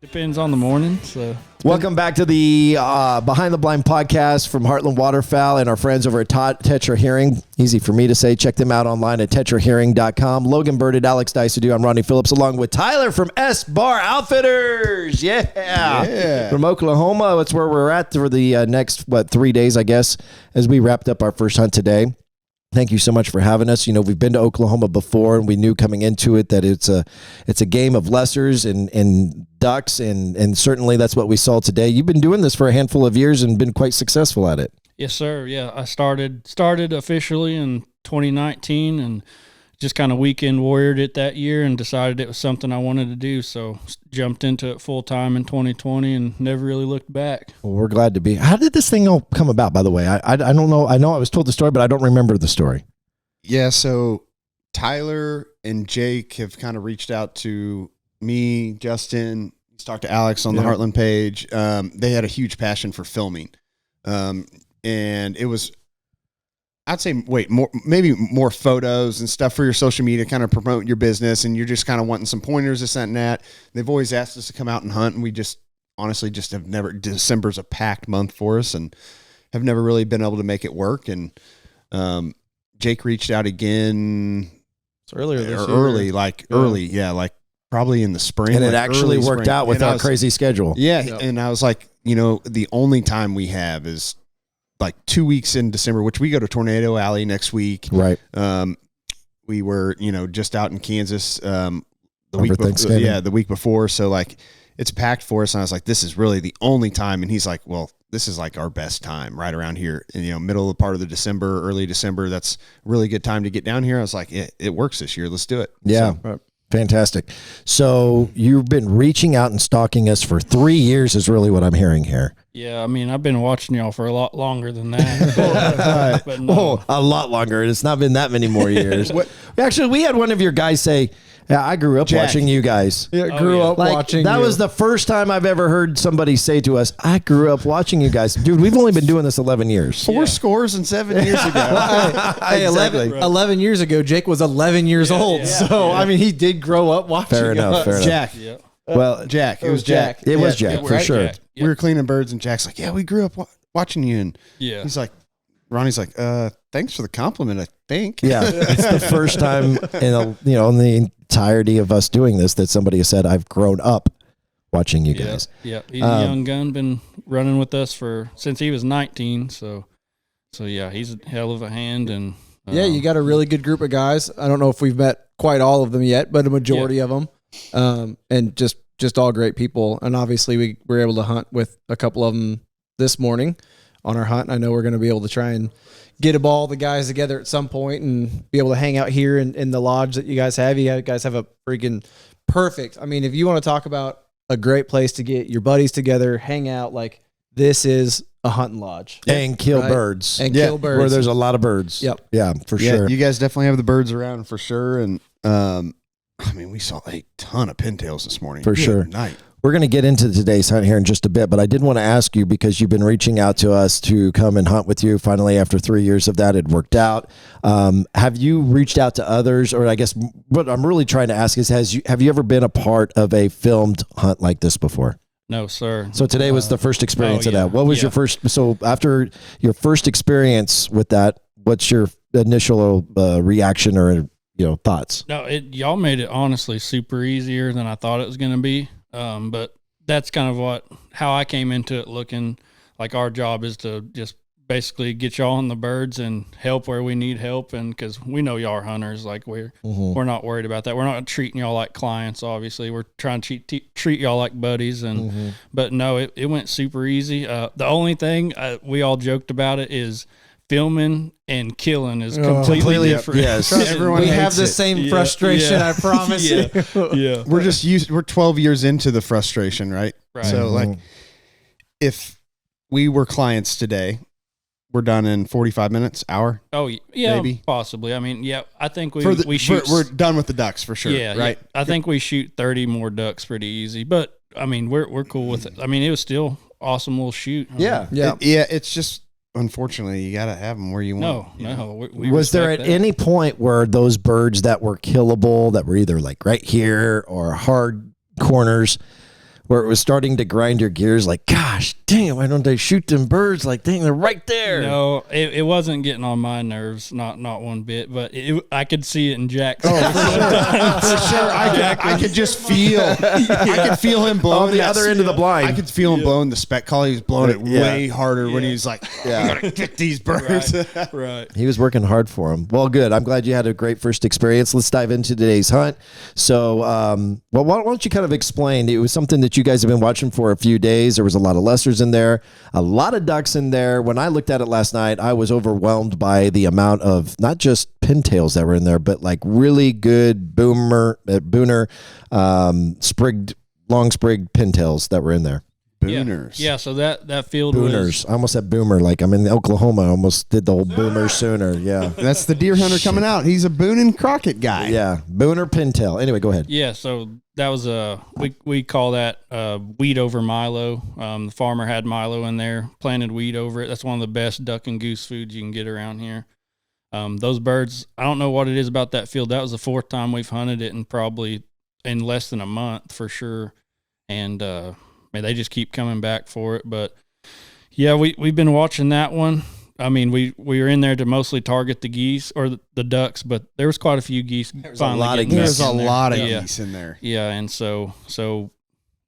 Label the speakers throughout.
Speaker 1: Depends on the morning. So
Speaker 2: welcome back to the Behind the Blind podcast from Heartland Waterfowl and our friends over at Tetra Hearing. Easy for me to say. Check them out online at tetrahearing.com. Logan Burditt, Alex Diecide. I'm Ronnie Philips, along with Tyler from S-Bar Outfitters. Yeah. From Oklahoma. That's where we're at for the next 3 days, I guess, as we wrapped up our first hunt today. Thank you so much for having us. You know, we've been to Oklahoma before, and we knew coming into it that it's a game of lessers and ducks, and certainly that's what we saw today. You've been doing this for a handful of years and been quite successful at it.
Speaker 1: Yes, sir. Yeah, I started officially in 2019 and just kind of weekend warriored it that year and decided it was something I wanted to do. So jumped into it full time in 2020 and never really looked back.
Speaker 2: Well, we're glad to be. How did this thing all come about, by the way? I don't know. I know I was told the story, but I don't remember the story.
Speaker 3: Yeah, so Tyler and Jake have kind of reached out to me, Justin. He's talked to Alex on the Heartland page. They had a huge passion for filming. And it was, I'd say, maybe more photos and stuff for your social media, kind of promote your business, and you're just kind of wanting some pointers, this, that, and that. They've always asked us to come out and hunt, and we just honestly just have never. December's a packed month for us, and have never really been able to make it work. And Jake reached out again.
Speaker 4: It's earlier this year.
Speaker 3: Early, like probably in the spring.
Speaker 2: And it actually worked out with our crazy schedule.
Speaker 3: Yeah, and I was like, the only time we have is like 2 weeks in December, which we go to Tornado Alley next week.
Speaker 2: Right.
Speaker 3: We were, just out in Kansas the week before. So like it's packed for us. And I was like, this is really the only time. And he's like, well, this is like our best time right around here. And, middle of the part of the December, early December, that's a really good time to get down here. I was like, it works this year. Let's do it.
Speaker 2: Yeah.
Speaker 3: So,
Speaker 2: fantastic. So you've been reaching out and stalking us for 3 years is really what I'm hearing here.
Speaker 1: Yeah, I mean, I've been watching y'all for a lot longer than that. But no.
Speaker 2: A lot longer. It's not been that many more years. Actually, we had one of your guys say, yeah, I grew up watching you guys.
Speaker 4: Yeah, grew up watching
Speaker 2: that
Speaker 4: you.
Speaker 2: was the first time I've ever heard somebody say to us, I grew up watching you guys. Dude, we've only been doing this 11 years.
Speaker 3: 4 scores and 7 years ago.
Speaker 4: Hey, 11 years ago, Jake was 11 years old. So, I mean, he did grow up watching
Speaker 2: Fair enough.
Speaker 3: Jack.
Speaker 1: Yeah.
Speaker 2: Well,
Speaker 3: Jack. It was Jack.
Speaker 2: It was Jack, for sure.
Speaker 1: Jack. Yep.
Speaker 3: We were cleaning birds, and Jack's like, yeah, we grew up watching you. And
Speaker 1: Yeah.
Speaker 3: Ronnie's like, thanks for the compliment, I think.
Speaker 2: Yeah, it's the first time in the entirety of us doing this that somebody has said, I've grown up watching you guys.
Speaker 1: Yeah, he's a young gun, been running with us since he was 19. So yeah, he's a hell of a hand. And
Speaker 4: yeah, you got a really good group of guys. I don't know if we've met quite all of them yet, but a majority of them, and just all great people. And obviously we were able to hunt with a couple of them this morning on our hunt. I know we're going to be able to try and get all the guys together at some point and be able to hang out here in the lodge that you guys have. You guys have a freaking perfect. I mean, if you want to talk about a great place to get your buddies together, hang out, like this is a hunting lodge.
Speaker 2: And kill birds.
Speaker 4: And kill birds.
Speaker 2: Where there's a lot of birds.
Speaker 4: Yep.
Speaker 2: Yeah, for sure.
Speaker 3: You guys definitely have the birds around for sure. And I mean, we saw a ton of pintails this morning.
Speaker 2: For sure.
Speaker 3: Night.
Speaker 2: We're going to get into today's hunt here in just a bit, but I did want to ask you, because you've been reaching out to us to come and hunt with you. Finally, after 3 years of that, it worked out. Have you reached out to others? Or I guess what I'm really trying to ask is, have you ever been a part of a filmed hunt like this before?
Speaker 1: No, sir.
Speaker 2: So today was the first experience of that. What was
Speaker 1: Yeah.
Speaker 2: your first? So after your first experience with that, what's your initial reaction or thoughts?
Speaker 1: No, y'all made it honestly super easier than I thought it was going to be. But that's kind of how I came into it, looking like our job is to just basically get y'all on the birds and help where we need help. And because we know y'all are hunters, like we're not worried about that. We're not treating y'all like clients. Obviously we're trying to treat y'all like buddies. And, but no, it went super easy. The only thing we all joked about it is filming and killing is completely different.
Speaker 2: Yes.
Speaker 3: Everyone
Speaker 4: we
Speaker 3: hates
Speaker 4: have the
Speaker 3: it.
Speaker 4: same frustration, I promise you.
Speaker 1: Yeah.
Speaker 3: We're 12 years into the frustration, right?
Speaker 1: Right.
Speaker 3: So like if we were clients today, we're done in 45 minutes, hour.
Speaker 1: Oh yeah,
Speaker 3: maybe.
Speaker 1: Possibly. I mean, yeah, I think we shoot.
Speaker 3: We're done with the ducks for sure.
Speaker 1: Yeah,
Speaker 3: right.
Speaker 1: Yeah. I think we shoot 30 more ducks pretty easy, but I mean, we're cool with it. I mean, it was still awesome little shoot.
Speaker 3: It's just, unfortunately, you got to have them where you want.
Speaker 1: No. We
Speaker 2: was there at any point where those birds that were killable, that were either like right here or hard corners, where it was starting to grind your gears? Like, gosh, dang, why don't they shoot them birds? Like, dang, they're right there.
Speaker 1: No, it wasn't getting on my nerves, not one bit. But I could see it in Jack's.
Speaker 3: For sure. I could just feel. I could feel him blowing
Speaker 2: On the other end of the blind.
Speaker 3: I could feel him blowing the spec call. He was blowing it way harder when he was like, "I gotta get these birds."
Speaker 1: Right.
Speaker 2: He was working hard for him. Well, good. I'm glad you had a great first experience. Let's dive into today's hunt. So, well, why don't you kind of explain? It was something that you guys have been watching for a few days. There was a lot of lessers in there, a lot of ducks in there. When I looked at it last night, I was overwhelmed by the amount of not just pintails that were in there, but like really good booner, sprigged, long sprigged pintails that were in there.
Speaker 3: Booners.
Speaker 1: Yeah, so that field
Speaker 2: Booners. I almost said boomer. Like I'm in Oklahoma. I almost did the whole boomer sooner. Yeah.
Speaker 3: That's the deer hunter coming out. He's a Boone and Crockett guy.
Speaker 2: Yeah. Booner pintail. Anyway, go ahead.
Speaker 1: Yeah, so that was we call that wheat over Milo. The farmer had Milo in there, planted wheat over it. That's one of the best duck and goose foods you can get around here. Those birds, I don't know what it is about that field. That was the fourth time we've hunted it, and probably in less than a month for sure. And they just keep coming back for it. But yeah, we've been watching that one. I mean, we were in there to mostly target the geese or the ducks, but there was quite a few geese.
Speaker 3: There's a lot of geese in there.
Speaker 1: Yeah, and so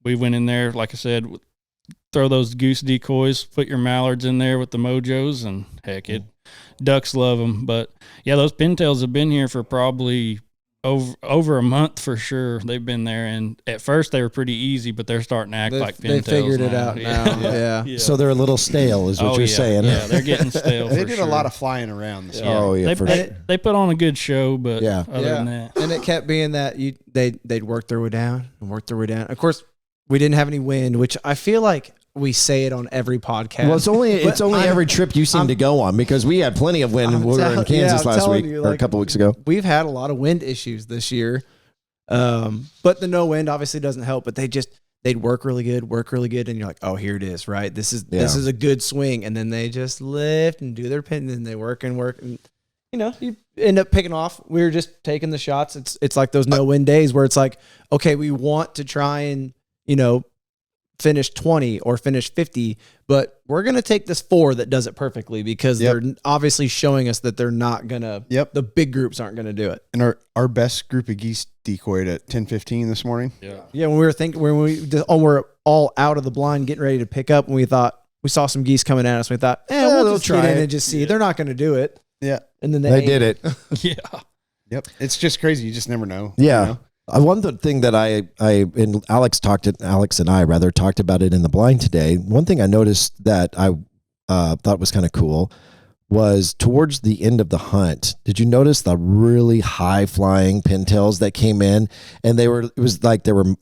Speaker 1: we went in there, like I said, throw those goose decoys, put your mallards in there with the mojos, and heck, ducks love them. But yeah, those pintails have been here for probably over a month for sure. They've been there, and at first they were pretty easy, but they're starting to act like pintails.
Speaker 4: They figured it
Speaker 1: now.
Speaker 4: out now. Yeah.
Speaker 2: So they're a little stale, is what you're saying.
Speaker 1: Yeah, they're getting stale.
Speaker 3: They
Speaker 1: for
Speaker 3: did
Speaker 1: sure.
Speaker 3: a lot of flying around this year.
Speaker 2: Oh yeah,
Speaker 1: they put on a good show, but
Speaker 2: Yeah.
Speaker 1: other than that,
Speaker 4: And it kept being that they'd work their way down and work their way down. Of course, we didn't have any wind, which I feel like we say it on every podcast.
Speaker 2: Well, it's only every trip you seem to go on, because we had plenty of wind when we were in Kansas last week or a couple weeks ago.
Speaker 4: We've had a lot of wind issues this year, but the no wind obviously doesn't help. But they'd work really good, and you're like, oh, here it is, right? This is a good swing, and then they just lift and do their pin, and then they work, and you end up picking off. We were just taking the shots. It's like those no wind days where it's like, okay, we want to try and finish 20 or finish 50, but we're going to take this 4 that does it perfectly, because they're obviously showing us that they're not going to, the big groups aren't going to do it.
Speaker 3: And our best group of geese decoyed at 10:15 this morning.
Speaker 4: Yeah. When we're all out of the blind getting ready to pick up, and we saw some geese coming at us. We thought, we'll just try it and just see. They're not going to do it.
Speaker 3: Yeah.
Speaker 4: And then
Speaker 2: they did it.
Speaker 1: yeah.
Speaker 3: Yep. It's just crazy. You just never know.
Speaker 2: Yeah. One thing that and Alex and I talked about it in the blind today. One thing I noticed that I thought was kind of cool was towards the end of the hunt. Did you notice the really high flying pintails that came in? And it was like they were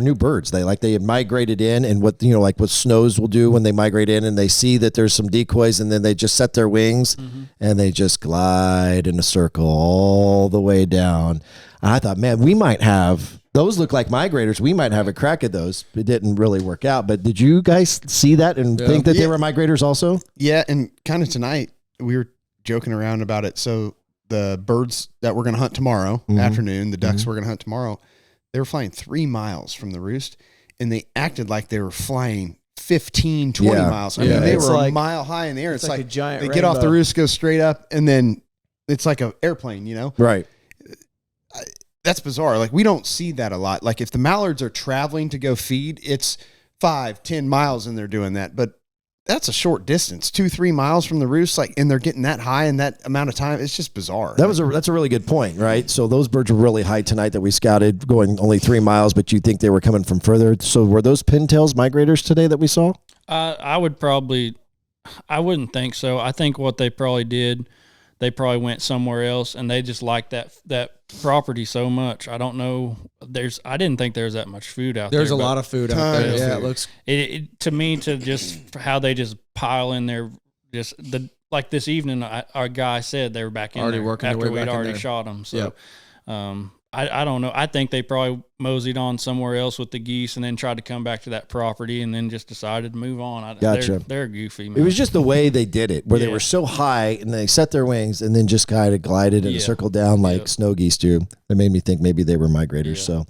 Speaker 2: new birds. They had migrated in, and what snows will do when they migrate in and they see that there's some decoys, and then they just set their wings and they just glide in a circle all the way down. I thought, man, we might have, those look like migrators. We might have a crack at those. It didn't really work out. But did you guys see that and think that they were migrators also?
Speaker 3: Yeah, and kind of tonight we were joking around about it. So the birds that we're going to hunt tomorrow afternoon, the ducks we're going to hunt tomorrow, they were flying 3 miles from the roost, and they acted like they were flying 15, 20 miles. I mean, they were a mile high in the air. It's like a giant rainbow. Get off the roost, go straight up, and then it's like an airplane,
Speaker 2: Right.
Speaker 3: That's bizarre. Like, we don't see that a lot. Like, if the mallards are traveling to go feed, it's 5-10 miles and they're doing that. But that's a short distance, 2-3 miles from the roost. Like, and they're getting that high in that amount of time. It's just bizarre.
Speaker 2: That's a really good point, right? So those birds were really high tonight that we scouted, going only 3 miles, but you think they were coming from further. So were those pintails migrators today that we saw?
Speaker 1: I wouldn't think so. I think what they probably did, they probably went somewhere else, and they just liked that property so much. I don't know. I didn't think there was that much food out there.
Speaker 4: There's a lot of food out there. Yeah, it looks.
Speaker 1: To me, just how they just pile in there, like this evening, our guy said they were back in
Speaker 4: already
Speaker 1: there
Speaker 4: working
Speaker 1: after
Speaker 4: their way
Speaker 1: we'd
Speaker 4: back in
Speaker 1: already
Speaker 4: there.
Speaker 1: shot them. So, I don't know. I think they probably moseyed on somewhere else with the geese and then tried to come back to that property and then just decided to move on.
Speaker 2: Gotcha.
Speaker 1: They're goofy, man.
Speaker 2: It was just the way they did it, where they were so high and they set their wings and then just kind of glided and circled down like snow geese do. That made me think maybe they were migrators. So,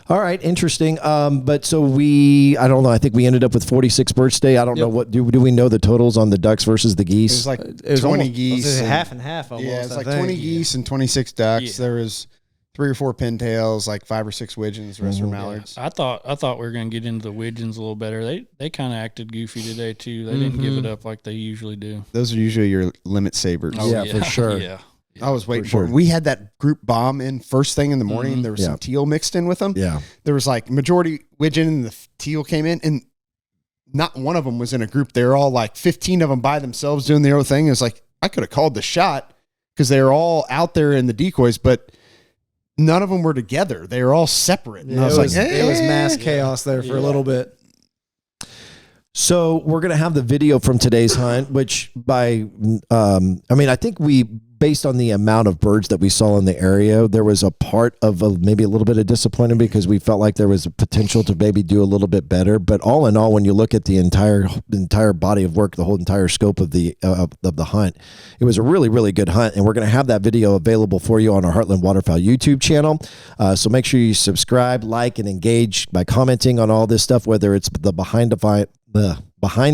Speaker 2: all right, interesting. But so I don't know. I think we ended up with 46 birds today. I don't know what do we know the totals on the ducks versus the geese?
Speaker 3: It was like 20 geese.
Speaker 4: It was half and half almost.
Speaker 3: Yeah, it's like 20 geese and 26 ducks. There was 3 or 4 pintails, like 5 or 6 widgeons. The rest were mallards.
Speaker 1: I thought we were going to get into the widgeons a little better. They kind of acted goofy today too. They didn't give it up like they usually do.
Speaker 3: Those are usually your limit sabers.
Speaker 2: Oh, yeah, for sure.
Speaker 1: Yeah.
Speaker 3: I was waiting for it. We had that group bomb in first thing in the morning. There was some teal mixed in with them.
Speaker 2: Yeah.
Speaker 3: There was like majority widgeon and the teal came in, and not one of them was in a group. They were all like 15 of them by themselves doing their own thing. It was like, I could have called the shot because they were all out there in the decoys, but none of them were together. They were all separate. And I was like,
Speaker 4: it was mass chaos there for a little bit.
Speaker 2: So we're going to have the video from today's hunt, which I think based on the amount of birds that we saw in the area, there was a part of maybe a little bit of disappointment because we felt like there was a potential to maybe do a little bit better. But all in all, when you look at the entire body of work, the whole entire scope of the hunt, it was a really, really good hunt. And we're going to have that video available for you on our Heartland Waterfowl YouTube channel. So make sure you subscribe, like, and engage by commenting on all this stuff, whether it's the Behind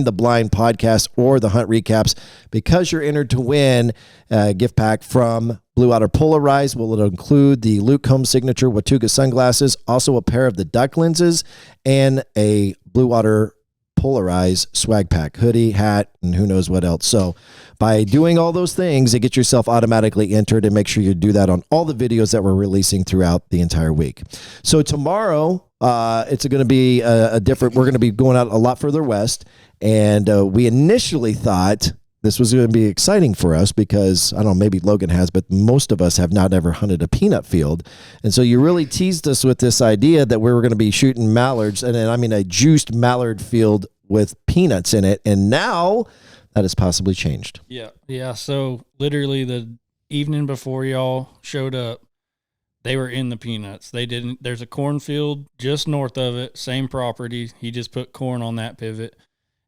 Speaker 2: the Blind podcast or the hunt recaps, because you're entered to win a gift pack from Blue Otter Polarized. Will include the Luke Combs signature Watuga sunglasses, also a pair of the duck lenses, and a Blue Otter Polarized swag pack, hoodie, hat, and who knows what else. So by doing all those things, it gets yourself automatically entered, and make sure you do that on all the videos that we're releasing throughout the entire week. So tomorrow, it's going to be we're going to be going out a lot further west. And we initially thought this was going to be exciting for us because, I don't know, maybe Logan has, but most of us have not ever hunted a peanut field. And so you really teased us with this idea that we were going to be shooting mallards, and then, a juiced mallard field with peanuts in it. And now that has possibly changed.
Speaker 1: Yeah. Yeah. So literally the evening before y'all showed up, they were in the peanuts. There's a cornfield just north of it, same property. He just put corn on that pivot,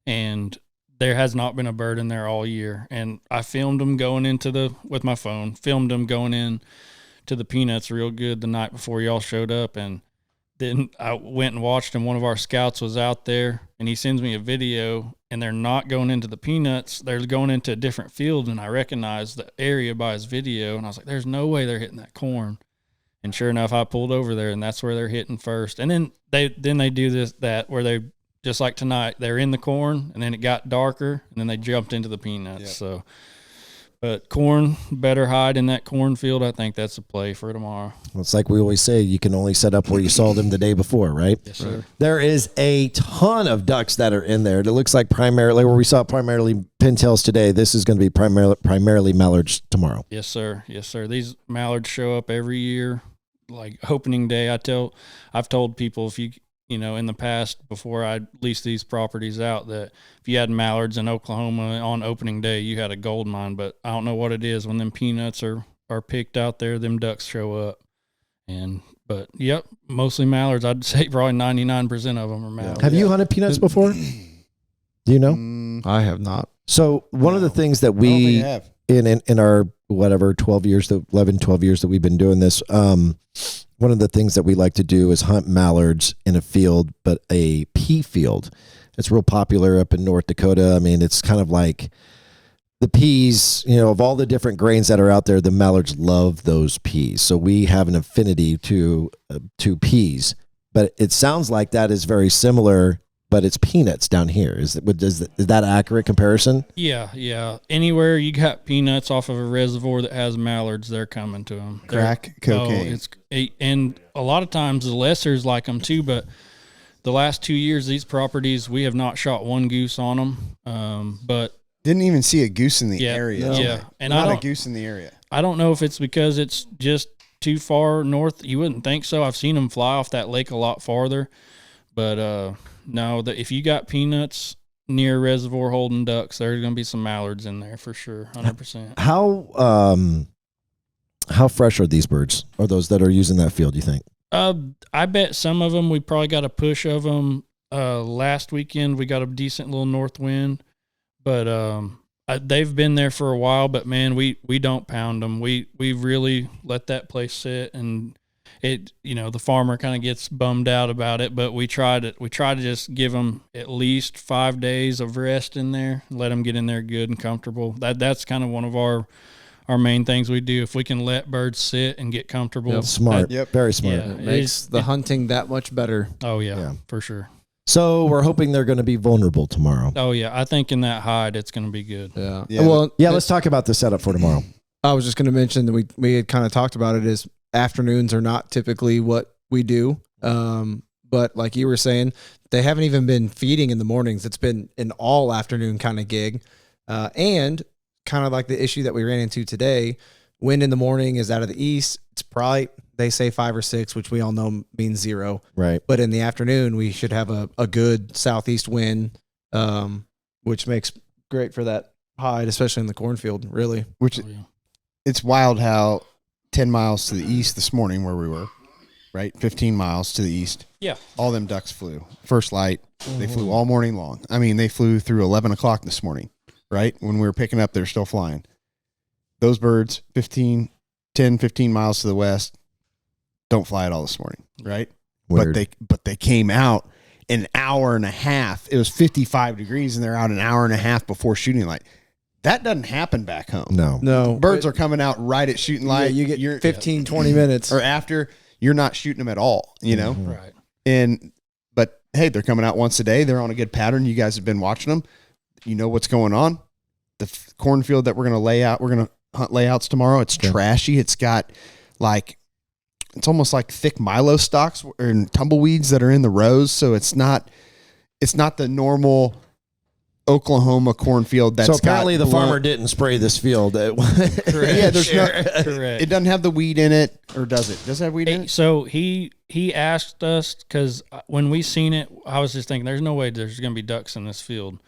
Speaker 1: and there has not been a bird in there all year. And I filmed them with my phone, filmed them going in to the peanuts real good the night before y'all showed up. And then I went and watched them. One of our scouts was out there, and he sends me a video, and they're not going into the peanuts. They're going into a different field, and I recognized the area by his video, and I was like, there's no way they're hitting that corn. And sure enough, I pulled over there, and that's where they're hitting first. And then they do that where they, just like tonight, they're in the corn, and then it got darker, and then they jumped into the peanuts. Yep. So, but corn, better hide in that cornfield. I think that's a play for tomorrow.
Speaker 2: Well, it's like we always say, you can only set up where you saw them the day before, right?
Speaker 1: Yes, sir.
Speaker 2: There is a ton of ducks that are in there. It looks like primarily pintails today. This is going to be primarily mallards tomorrow.
Speaker 1: Yes, sir. Yes, sir. These mallards show up every year. Like opening day, I've told people, if you in the past, before I leased these properties out, that if you had mallards in Oklahoma on opening day, you had a gold mine. But I don't know what it is when them peanuts are picked out there, them ducks show up. But yep, mostly mallards. I'd say probably 99% of them are mallards.
Speaker 2: Have you hunted peanuts before? Do you know?
Speaker 4: I have not.
Speaker 2: So one of the things that we have in our 12 years that we've been doing this, one of the things that we like to do is hunt mallards in a field, but a pea field. It's real popular up in North Dakota. It's kind of like the peas, of all the different grains that are out there, the mallards love those peas. So we have an affinity to peas, but it sounds like that is very similar, but it's peanuts down here. Is that an accurate comparison?
Speaker 1: Yeah. Anywhere you got peanuts off of a reservoir that has mallards, they're coming to them.
Speaker 3: Crack cocaine.
Speaker 1: And a lot of times the lessers like them too, but the last 2 years, these properties, we have not shot one goose on them. But
Speaker 3: didn't even see a goose in the area.
Speaker 1: No. Yeah. And
Speaker 3: not a goose in the area.
Speaker 1: I don't know if it's because it's just too far north. You wouldn't think so. I've seen them fly off that lake a lot farther, but, no, if you got peanuts near a reservoir holding ducks, there's going to be some mallards in there for sure, 100%.
Speaker 2: How fresh are these birds? Or those that are using that field, you think?
Speaker 1: I bet some of them, we probably got a push of them. Last weekend we got a decent little north wind, but they've been there for a while. But man, we don't pound them. We really let that place sit, and it, the farmer kind of gets bummed out about it. But we try to just give them at least 5 days of rest in there, let them get in there good and comfortable. That's kind of one of our main things we do. If we can let birds sit and get comfortable,
Speaker 2: smart, very smart.
Speaker 1: Yeah,
Speaker 4: It makes the hunting that much better.
Speaker 1: Oh yeah, for sure.
Speaker 2: So we're hoping they're going to be vulnerable tomorrow.
Speaker 1: Oh yeah, I think in that hide it's going to be good.
Speaker 4: Yeah.
Speaker 2: Well, let's talk about the setup for tomorrow.
Speaker 4: I was just going to mention that we had kind of talked about it, is afternoons are not typically what we do. But like you were saying, they haven't even been feeding in the mornings. It's been an all afternoon kind of gig. And kind of like the issue that we ran into today, wind in the morning is out of the east. It's probably, they say 5 or 6, which we all know means 0.
Speaker 2: Right.
Speaker 4: But in the afternoon, we should have a good southeast wind, which makes great for that hide, especially in the cornfield, really.
Speaker 3: It's wild how 10 miles to the east this morning where we were, right? 15 miles to the east.
Speaker 1: Yeah.
Speaker 3: All them ducks flew. First light, they flew all morning long. I mean, they flew through 11 o'clock this morning, right? When we were picking up, they're still flying. Those birds, 10, 15 miles to the west, don't fly at all this morning, right?
Speaker 2: Weird.
Speaker 3: But they came out an hour and a half. It was 55 degrees, and they're out an hour and a half before shooting light. That doesn't happen back home.
Speaker 2: No.
Speaker 3: Birds are coming out right at shooting light.
Speaker 4: Yeah, you get 15, 20 minutes.
Speaker 3: Or after, you're not shooting them at all,
Speaker 1: Right.
Speaker 3: But hey, they're coming out once a day. They're on a good pattern. You guys have been watching them. You know what's going on. The cornfield that we're going to lay out, we're going to hunt layouts tomorrow. It's trashy. It's got it's almost like thick milo stalks and tumbleweeds that are in the rows. So it's not the normal Oklahoma cornfield.
Speaker 2: So apparently the farmer didn't spray this field.
Speaker 3: Correct. Yeah, there's
Speaker 1: Correct.
Speaker 3: It doesn't have the weed in it, or does it? Does it have weed in it?
Speaker 1: So he asked us, because when we seen it, I was just thinking, there's no way there's going to be ducks in this field.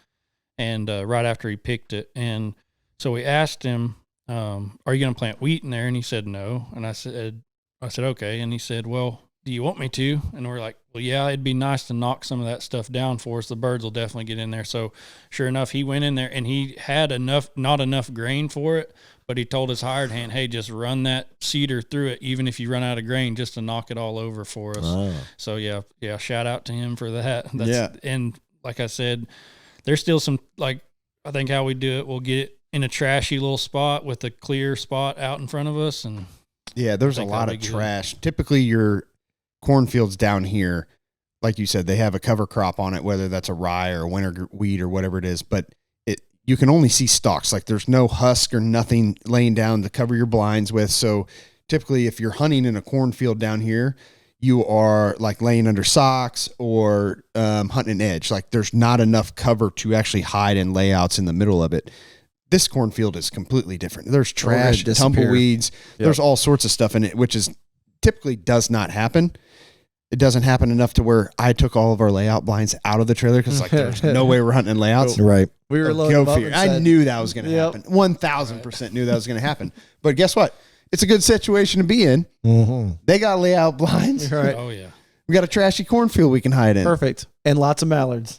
Speaker 1: And right after he picked it, and so we asked him, "Are you going to plant wheat in there?" And he said no. And I said, okay. And he said, "Well, do you want me to?" And we're like, "Well, yeah, it'd be nice to knock some of that stuff down for us. The birds will definitely get in there." So sure enough, he went in there, and he had not enough grain for it, but he told his hired hand, "Hey, just run that seeder through it, even if you run out of grain, just to knock it all over for us." Oh. So yeah, shout out to him for that. And like I said, there's still some, I think how we do it, we'll get it in a trashy little spot with a clear spot out in front of us. And
Speaker 3: yeah, there's a lot of trash. Typically your cornfields down here, like you said, they have a cover crop on it, whether that's a rye or a winter wheat or whatever it is, but you can only see stalks. Like there's no husk or nothing laying down to cover your blinds with. So typically if you're hunting in a cornfield down here, you are laying under socks or hunting an edge. There's not enough cover to actually hide in layouts in the middle of it. This cornfield is completely different. There's trash, tumbleweeds. Yep. There's all sorts of stuff in it, which is typically does not happen. It doesn't happen enough to where I took all of our layout blinds out of the trailer because there's no way we're hunting in layouts.
Speaker 2: Right.
Speaker 4: We were loading up.
Speaker 3: I knew that was going to happen. 1,000% knew that was going to happen. But guess what? It's a good situation to be in. Mm-hmm. They got layout blinds.
Speaker 4: Right.
Speaker 1: Oh yeah.
Speaker 3: We got a trashy cornfield we can hide in.
Speaker 4: Perfect. And lots of mallards.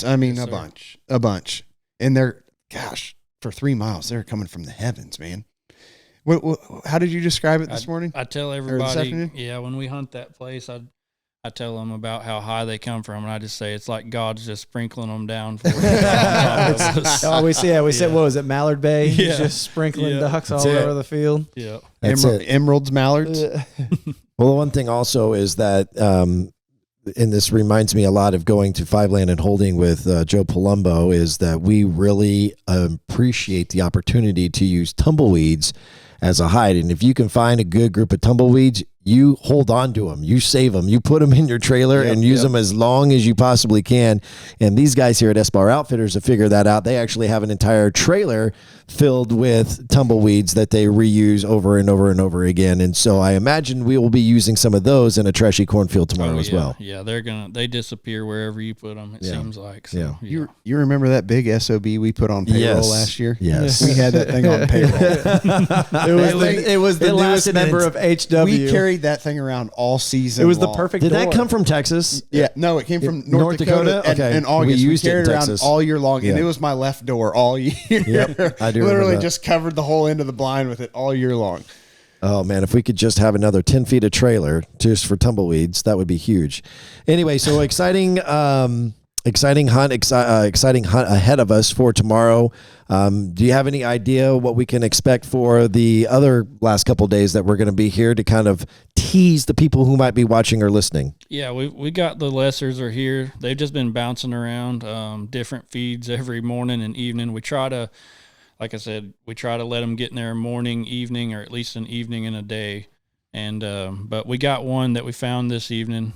Speaker 3: I mean, a bunch. And they're, for 3 miles, they're coming from the heavens, man. How did you describe it this morning?
Speaker 1: I tell everybody, when we hunt that place, I tell them about how high they come from, and I just say it's like God's just sprinkling them down. We
Speaker 4: said, what was it, Mallard Bay? Yeah. He's just sprinkling ducks all over the field.
Speaker 1: Yeah,
Speaker 3: emeralds, mallards.
Speaker 2: Well, the one thing also is that, and this reminds me a lot of going to Five Land and Holding with Joe Palumbo, is that we really appreciate the opportunity to use tumbleweeds as a hide. And if you can find a good group of tumbleweeds, you hold on to them, you save them, you put them in your trailer and use them as long as you possibly can. And these guys here at S-Bar Outfitters have figured that out. They actually have an entire trailer filled with tumbleweeds that they reuse over and over and over again. And so I imagine we will be using some of those in a trashy cornfield tomorrow as well.
Speaker 1: Yeah, they disappear wherever you put them, it seems like. So,
Speaker 3: You remember that big SOB we put on payroll last year?
Speaker 2: Yes.
Speaker 3: We had that thing on payroll.
Speaker 4: It was the newest member of HW.
Speaker 3: We carried that thing around all season.
Speaker 4: It was
Speaker 3: long.
Speaker 4: the perfect
Speaker 2: Did
Speaker 4: door.
Speaker 2: that come from Texas?
Speaker 3: Yeah, no, it came from North Dakota.
Speaker 2: Okay.
Speaker 3: In August.
Speaker 2: We used
Speaker 3: carried
Speaker 2: it in
Speaker 3: around
Speaker 2: Texas.
Speaker 3: all year long, and it was my left door all year.
Speaker 2: Yep, I do
Speaker 3: Literally
Speaker 2: remember that.
Speaker 3: just covered the whole end of the blind with it all year long.
Speaker 2: Oh man, if we could just have another 10 feet of trailer just for tumbleweeds, that would be huge. Anyway, so exciting hunt ahead of us for tomorrow. Do you have any idea what we can expect for the other last couple of days that we're going to be here to kind of tease the people who might be watching or listening?
Speaker 1: Yeah, we got the lessers are here. They've just been bouncing around different feeds every morning and evening. We try to, like I said, let them get in there morning, evening, or at least an evening and a day. And but we got one that we found this evening.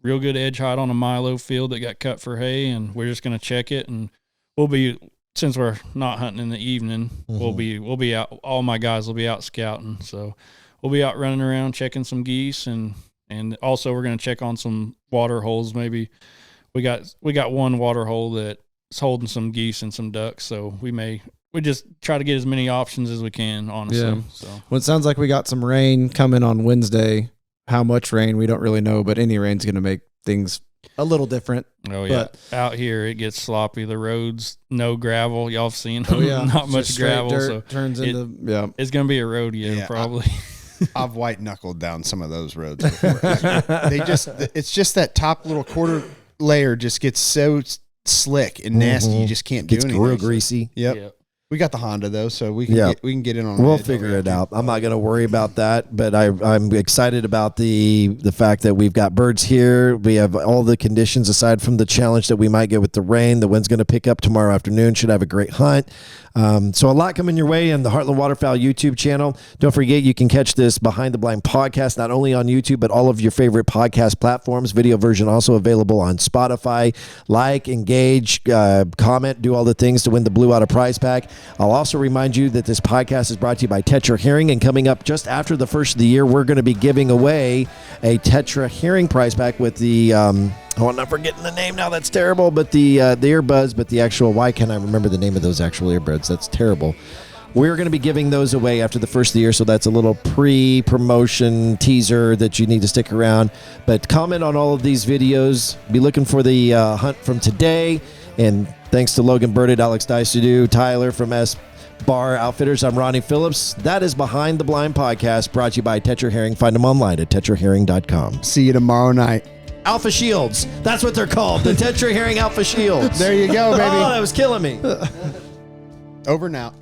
Speaker 1: Real good edge height on a Milo field that got cut for hay, and we're just going to check it. And we'll be, since we're not hunting in the evening, we'll be out. All my guys will be out scouting, so we'll be out running around checking some geese, and also we're going to check on some water holes. Maybe we got one water hole that's holding some geese and some ducks, so we just try to get as many options as we can, honestly.
Speaker 4: Yeah.
Speaker 1: So
Speaker 4: Well, it sounds like we got some rain coming on Wednesday. How much rain, we don't really know, but any rain's going to make things a little different.
Speaker 1: Oh, yeah.
Speaker 4: But
Speaker 1: out here, it gets sloppy. The roads, no gravel. Y'all have seen them.
Speaker 4: Oh, yeah.
Speaker 1: Not much
Speaker 4: Just straight
Speaker 1: gravel.
Speaker 4: dirt
Speaker 1: So
Speaker 4: turns into,
Speaker 1: it's going to be a rodeo,
Speaker 3: Yeah,
Speaker 1: probably.
Speaker 3: I've white knuckled down some of those roads before. It's just that top little quarter layer just gets so slick and nasty. You just can't do
Speaker 2: Gets
Speaker 3: anything.
Speaker 2: real greasy.
Speaker 3: Yep. We got the Honda though, so we can get in on.
Speaker 2: We'll figure it out. I'm not going to worry about that, but I'm excited about the fact that we've got birds here. We have all the conditions aside from the challenge that we might get with the rain. The wind's going to pick up tomorrow afternoon. Should have a great hunt. So a lot coming your way in the Heartland Waterfowl YouTube channel. Don't forget, you can catch this Behind the Blind podcast not only on YouTube, but all of your favorite podcast platforms. Video version also available on Spotify. Like, engage, comment, do all the things to win the Blue Otter prize pack. I'll also remind you that this podcast is brought to you by Tetra Hearing, and coming up just after the first of the year, we're going to be giving away a Tetra Hearing prize pack with the I'm not forgetting the name now. That's terrible. But the earbuds, but the actual, why can't I remember the name of those actual earbuds? That's terrible. We're going to be giving those away after the first of the year, so that's a little pre-promotion teaser that you need to stick around. But comment on all of these videos. Be looking for the hunt from today. And thanks to Logan Burditt, Alex Diecide, Tyler from S-Bar Outfitters. I'm Ronnie Philips. That is Behind the Blind podcast, brought to you by Tetra Hearing. Find them online at tetrahearing.com.
Speaker 3: See you tomorrow night.
Speaker 2: Alpha Shields. That's what they're called. The Tetra Hearing Alpha Shields.
Speaker 3: There you go, baby.
Speaker 2: Oh, that was killing me.
Speaker 3: Over and out.